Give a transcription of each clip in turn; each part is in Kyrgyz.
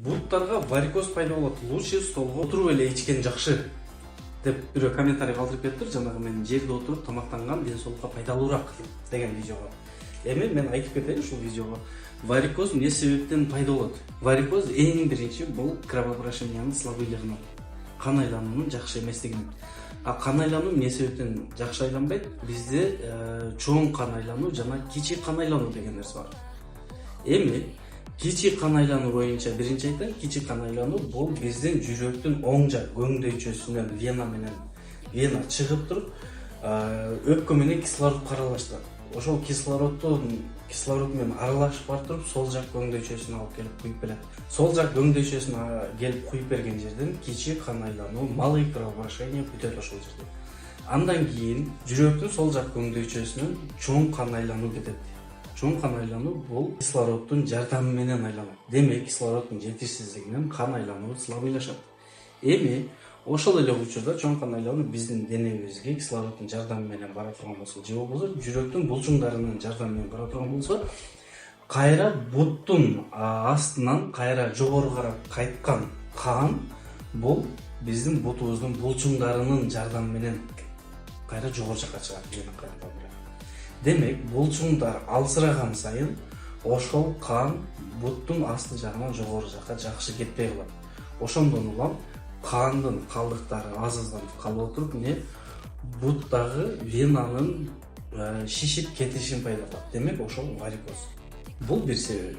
Буттарга варикоз пайда болот. Лучше столго отуруп эле ичкен жакшы деп бирөө комментарий калтырып кетиптир. Жанагы мен жерде отуруп тамактанган ден соолукка пайдалуураак деген видеого. Эми мен айтып кетейин ушул видеого. Варикоз эмне себептен пайда болот? Варикоз эң биринчи бул кровообращениянын слабыйлыгынан, кан айлануунун жакшы эместигинен. А кан айлануу эмне себептен жакшы айланбайт? Бизде чоң кан айлануу жана кичи кан айлануу деген нерсе бар. Эми кичи кан айлануу боюнча биринчи айтайын, кичи кан айлануу бул биздин жүрөктүн оң жак көңдөйчөсүнөн вена чыгып туруп, өпкө менен кислород аралаштырат. Ошол кислород менен аралашып барып туруп, сол жак көңдөйчөсүнө алып келип куюп берет. Сол жак көңдөйчөсүнө келип куюп берген жерден кичи кан айлануу, малый кровообращение бүтөт ошол жерде. Андан кийин жүрөктүн сол жак көңдөйчөсүнөн чоң кан айлануу кетет. Чоң кан айлануу бул кислороддун жардамы менен айланат. Демек, кислороддун жетишсиздигинен кан айлануу слабыйлашат. Эми ошол эле учурда чоң кан айлануу биздин денебизге кислороддун жардамы менен бара турган болсо, же болбосо жүрөктүн булчуңдарынын жардамы менен бара турган болсо, кайра буттун астынан кайра жогору карап кайткан кан бул биздин бутубуздун булчуңдарынын жардамы менен кайра жогору жакка чыгат. Демек, булчуңдар алсыраган сайын ошол кан буттун асты жагынан жогору жакка жакшы кетпей калат. Ошондон улам кандын калдыктары азызданып калып отуруп, буттагы венанын шишип кетишин пайда кылат. Демек, ошол варикоз. Бул бир себеби.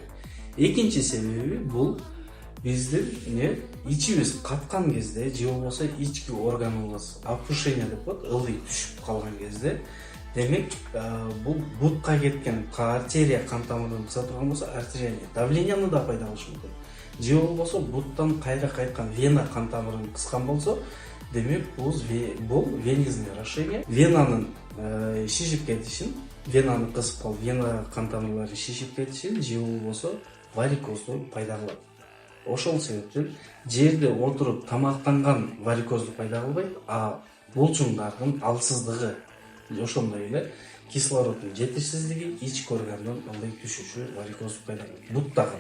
Экинчи себеби бул биздин ичибиз каткан кезде, же болбосо ички органыбыз опушение деп коет, ылдый түшүп калган кезде, демек, бул бутка кеткен артерия кан тамырын кыса турган болсо, артериялык давленияны да пайда кылышы мүмкүн. Же болбосо буттан кайра кайткан вена кан тамырын кыскан болсо, демек, бул венозный расширение, венанын шишип кетишин, венаны кысып калып, вена кан тамырлары шишип кетишин, же болбосо варикозду пайда кылат. Ошол себептен жерде отуруп тамактанган варикозду пайда кылбайт, а булчуңдардын алсыздыгы, ошондой эле кислороддун жетишсиздиги ички органдан андай түшүшү варикозду пайда кылат. Буттагы